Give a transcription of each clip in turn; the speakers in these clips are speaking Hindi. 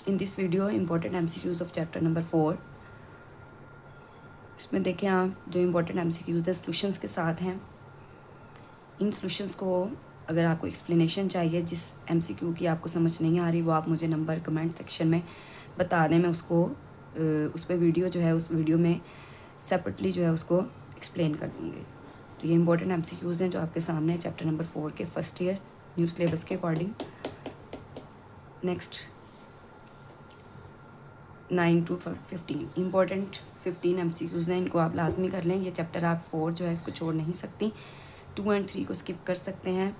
In this video important MCQs of chapter number 4। इसमें देखें आप जो इम्पोर्टेंट MCQs है सॉल्यूशंस के साथ हैं। इन सॉल्यूशंस को अगर आपको एक्सप्लेनेशन चाहिए, जिस MCQ की आपको समझ नहीं आ रही, वो आप मुझे नंबर कमेंट सेक्शन में बता दें। मैं उसको उस पर वीडियो जो है उस वीडियो में सेपरेटली जो है उसको एक्सप्लेन कर दूँगी। तो ये इम्पोर्टेंट MCQs हैं जो आपके सामने है चैप्टर नंबर 4 के फर्स्ट ईयर न्यू सिलेबस के according. Next 9 to 15 important 15 MCQs हैं, इनको आप लाजमी कर लें। ये चैप्टर आप 4 जो है इसको छोड़ नहीं सकती। 2 और 3 को स्किप कर सकते हैं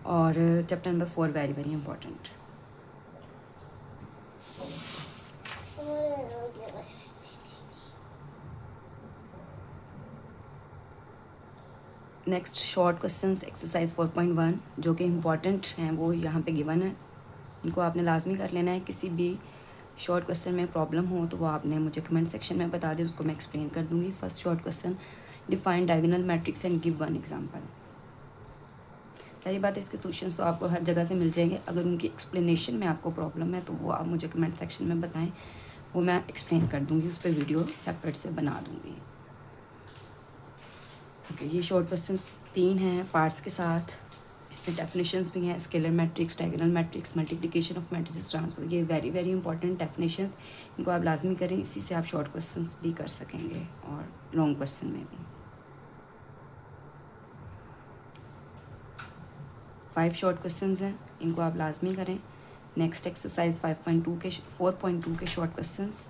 और chapter number 4 very very important. Next short questions exercise 4.1 जो कि इम्पॉर्टेंट हैं वो यहाँ पे गिवन है। इनको आपने लाजमी कर लेना है। किसी भी शॉर्ट क्वेश्चन में प्रॉब्लम हो तो वो आपने मुझे कमेंट सेक्शन में बता दें, उसको मैं एक्सप्लेन कर दूँगी। First short question, define diagonal matrix and give one example. सारी बात है, इसके सॉल्यूशंस तो आपको हर जगह से मिल जाएंगे। अगर उनकी एक्सप्लेनेशन में आपको प्रॉब्लम है तो वो आप मुझे कमेंट सेक्शन में बताएं, वो मैं एक्सप्लेन कर दूँगी, उस पर वीडियो सेपरेट से बना दूँगी। ओके, ये शॉर्ट क्वेश्चंस 3 हैं पार्ट्स के साथ। इसमें डेफिनेशंस भी हैं, scalar matrix, diagonal matrix, multiplication of matrices, transpose. ये वेरी वेरी इंपॉर्टेंट डेफिनेशंस, इनको आप लाजमी करें। इसी से आप शॉर्ट क्वेश्चंस भी कर सकेंगे और लॉन्ग क्वेश्चन में भी। 5 शॉर्ट क्वेश्चंस हैं, इनको आप लाजमी करें। नेक्स्ट एक्सरसाइज 5.2 के 4.2 के short questions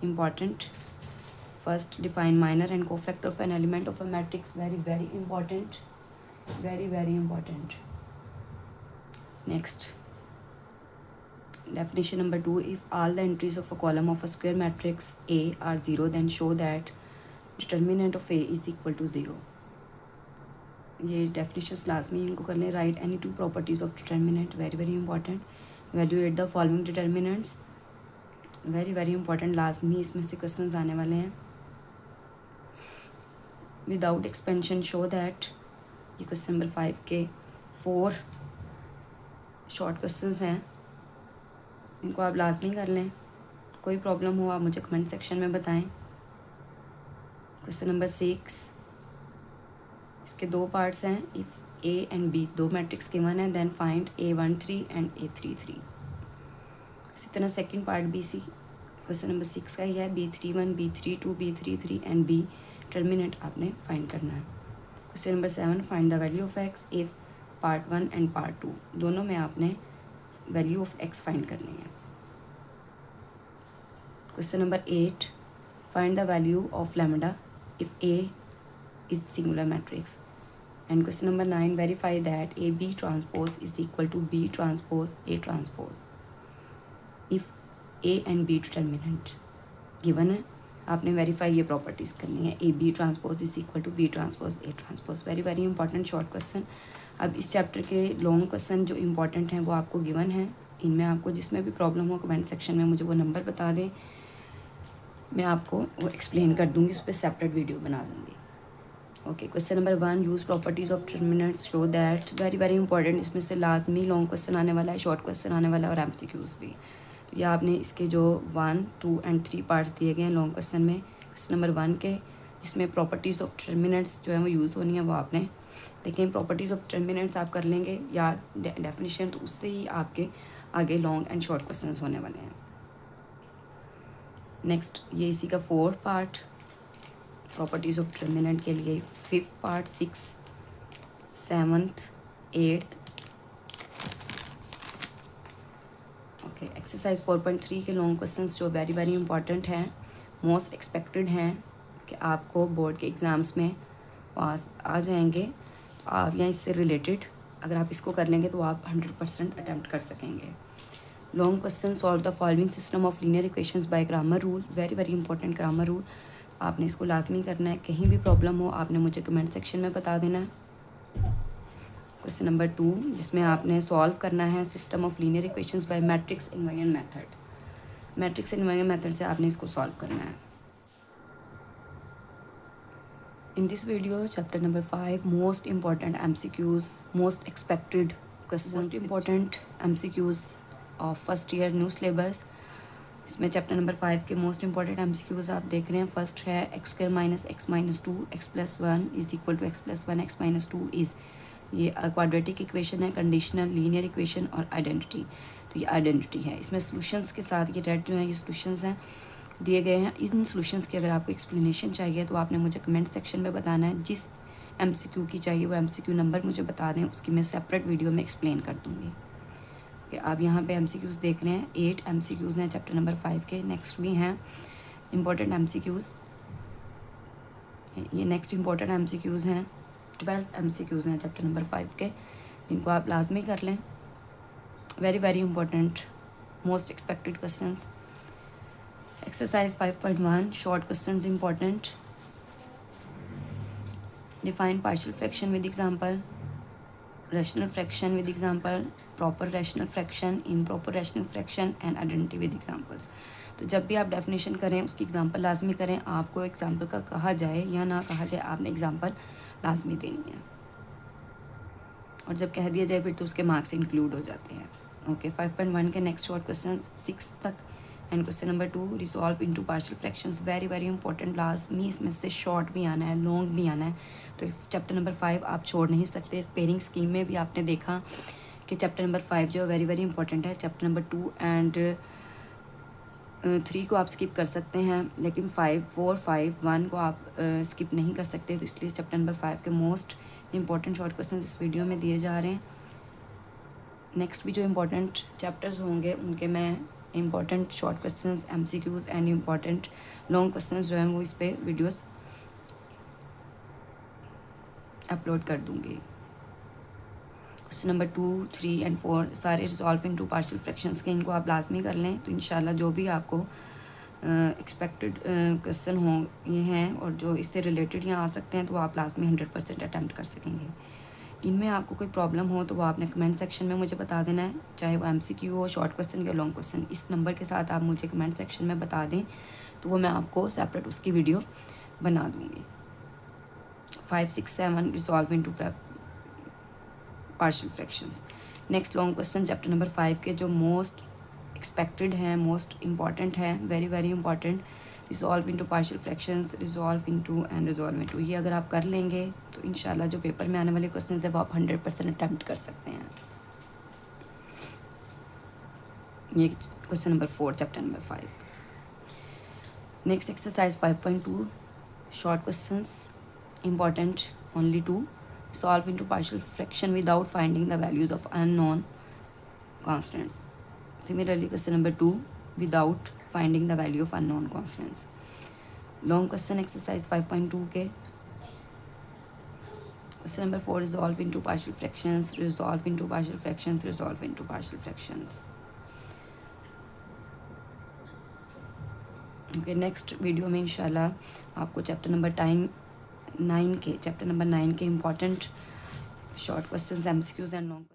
important. First, define minor and cofactor of an element of a matrix, very very important, very very important. Next, definition number 2, if all the entries of a column of a square matrix A are 0 then show that determinant of A is equal to 0. ये definitions लाजमी इनको कर लें। write any two properties of determinant, very very important. evaluate the following determinants, very very important, लाजमी इसमें से क्वेश्चंस आने वाले हैं। without expansion show that, ये क्वेश्चन नंबर 5 के 4 शॉर्ट क्वेश्चंस हैं, इनको आप लाजमी कर लें। कोई प्रॉब्लम हो आप मुझे कमेंट सेक्शन में बताएं। क्वेश्चन नंबर 6, इसके 2 पार्ट्स हैं। इफ़ A एंड B दो मैट्रिक्स गिवन है then find A13 and A33। इसी तरह second part BC question number 6 का ही है। B31, B32, B33 and B determinant आपने फाइंड करना है। Question number 7, find the value of x if part 1 and part 2 दोनों में आपने वैल्यू ऑफ x फाइंड करनी है। Question number 8, find the value of lambda if A is singular matrix. And question number 9, verify that AB transpose is equal to B transpose A transpose if A and B determinant given है। आपने वेरीफाई ये प्रॉपर्टीज़ करनी है। AB transpose is equal to B transpose A transpose, very very important short question. अब इस चैप्टर के लॉन्ग क्वेश्चन जो इंपॉर्टेंट हैं वो आपको गिवन है। इनमें आपको जिसमें भी प्रॉब्लम हो कमेंट सेक्शन में मुझे वो नंबर बता दें, मैं आपको वो एक्सप्लेन कर दूँगी, उस पर सेपरेट वीडियो बना दूँगी। Okay, question number 1, use properties of determinants show that, very very important. इसमें से लाजमी लॉन्ग क्वेश्चन आने वाला है, शॉर्ट क्वेश्चन आने वाला है और MCQs भी। तो ये आपने इसके जो 1, 2 एंड 3 पार्ट्स दिए गए हैं लॉन्ग क्वेश्चन में, क्वेश्चन नंबर 1 के जिसमें प्रॉपर्टीज़ ऑफ डिटरमिनेंट्स जो है वो यूज़ होनी है, वो आपने देखें। प्रॉपर्टीज़ ऑफ डिटरमिनेंट्स आप कर लेंगे या डेफिनेशन, तो उससे ही आपके आगे लॉन्ग एंड शॉर्ट क्वेश्चंस होने वाले हैं। नेक्स्ट, ये इसी का 4th part properties of determinant के लिए। 5th part, 6th, 7th, 8th। Okay, exercise 4.3 के लॉन्ग क्वेश्चंस जो वेरी वेरी इंपॉर्टेंट हैं, मोस्ट एक्सपेक्टेड हैं कि आपको बोर्ड के एग्ज़ाम्स में पास आ जाएंगे। आप या इससे रिलेटेड अगर आप इसको कर लेंगे तो आप 100% अटैम्प्ट कर सकेंगे। Long question, solve the following system of linear equations bye grammar rule, very very important grammar rule. आपने इसको लाजमी करना है। कहीं भी प्रॉब्लम हो आपने मुझे कमेंट सेक्शन में बता देना है। क्वेश्चन नंबर 2, जिसमें आपने सॉल्व करना है system of linear equations bye matrix inversion method. Matrix inversion method से आपने इसको सॉल्व करना है। In this video, chapter number 5, most important MCQs, most expected questions, most important MCQs of first year new syllabus. इसमें चैप्टर नंबर 5 के मोस्ट इंपॉर्टेंट एमसीक्यूज़ आप देख रहे हैं। फर्स्ट है X square minus X minus two X plus one is equal to X plus one X minus two is, ये क्वाड्रेटिक इक्वेशन है, कंडीशनल, लीनियर इक्वेशन और आइडेंटिटी। तो ये आइडेंटिटी है। इसमें सॉल्यूशंस के साथ ये रेड जो है ये सॉल्यूशंस हैं दिए गए हैं। इन सॉल्यूशंस की अगर आपको एक्सप्लेनेशन चाहिए तो आपने मुझे कमेंट सेक्शन में बताना है। जिस एमसीक्यू की चाहिए वो एमसीक्यू नंबर मुझे बता दें, उसकी मैं सेपरेट वीडियो में एक्सप्लेन कर दूँगी। आप यहाँ पे एमसीक्यूज़ देख रहे हैं, 8 एमसीक्यूज़ हैं चैप्टर नंबर 5 के। नेक्स्ट भी हैं इम्पोर्टेंट एमसीक्यूज़, ये नेक्स्ट इम्पोर्टेंट एमसीक्यूज़ हैं। 12 एमसीक्यूज़ हैं चैप्टर नंबर 5 के, जिनको आप लाजमी कर लें। Very very important, most expected questions. Exercise 5.1 short questions important. Define partial fraction with example, rational fraction with example, proper rational fraction, improper rational fraction and identity with examples. तो जब भी आप डेफिनेशन करें उसकी एग्जांपल लाजमी करें। आपको एग्जांपल का कहा जाए या ना कहा जाए, आपने एग्जांपल लाजमी देनी है, और जब कह दिया जाए फिर तो उसके मार्क्स इंक्लूड हो जाते हैं। ओके 5.1 के नेक्स्ट शॉर्ट क्वेश्चन 6 तक and question number 2 resolve into partial fractions. Very very important, लाजमी इसमें से शॉर्ट भी आना है, लॉन्ग भी आना है। तो चैप्टर नंबर 5 आप छोड़ नहीं सकते। इस पेयरिंग स्कीम में भी आपने देखा कि चैप्टर नंबर 5 जो है वेरी वेरी इंपॉर्टेंट है। चैप्टर नंबर 2 एंड 3 को आप स्किप कर सकते हैं, लेकिन 5, 4, 5, 1 को आप स्किप नहीं कर सकते। तो इसलिए चैप्टर नंबर 5 के मोस्ट इंपॉर्टेंट शॉर्ट क्वेश्चन इस वीडियो में दिए जा रहे हैं। नेक्स्ट भी जो इम्पोर्टेंट चैप्टर्स होंगे उनके मैं important short questions, MCQs and important long questions जो हैं वो इस पे वीडियोस अपलोड कर दूँगी। क्वेश्चन नंबर 2, 3 एंड 4 सारे रिजॉल्व इनटू पार्शियल फ्रैक्शंस के, इनको आप लाजमी कर लें। तो इंशाल्लाह जो भी आपको एक्सपेक्टेड क्वेश्चन हो ये हैं और जो इससे रिलेटेड यहाँ आ सकते हैं, तो आप लाजमी 100% अटैम्प्ट कर सकेंगे। इनमें आपको कोई प्रॉब्लम हो तो वो आपने कमेंट सेक्शन में मुझे बता देना है, चाहे वो एमसीक्यू हो, शॉर्ट क्वेश्चन या लॉन्ग क्वेश्चन। इस नंबर के साथ आप मुझे कमेंट सेक्शन में बता दें तो वो मैं आपको सेपरेट उसकी वीडियो बना दूँगी। 5, 6, 7 resolve into partial fractions. Next long question chapter number 5 के जो मोस्ट एक्सपेक्टेड हैं, मोस्ट इंपॉर्टेंट है, very very important. Resolve into partial fractions, resolve into and resolve into, ये अगर आप कर लेंगे तो इंशाल्लाह जो पेपर में आने वाले क्वेश्चन है वो आप 100% अटैम्प्ट कर सकते हैं। ये question number 4 chapter number 5। Next exercise 5.2 short questions important, only 2। Solve into partial fraction without finding the values of unknown constants. Similarly, question number 2, without finding the value of unknown constants. Long question exercise 5.2 के question number 4 resolve into partial fractions, resolve into partial fractions, resolve into partial fractions. Okay, next video में इंशाल्लाह आपको चैप्टर नंबर 9 के important short questions, MCQs and long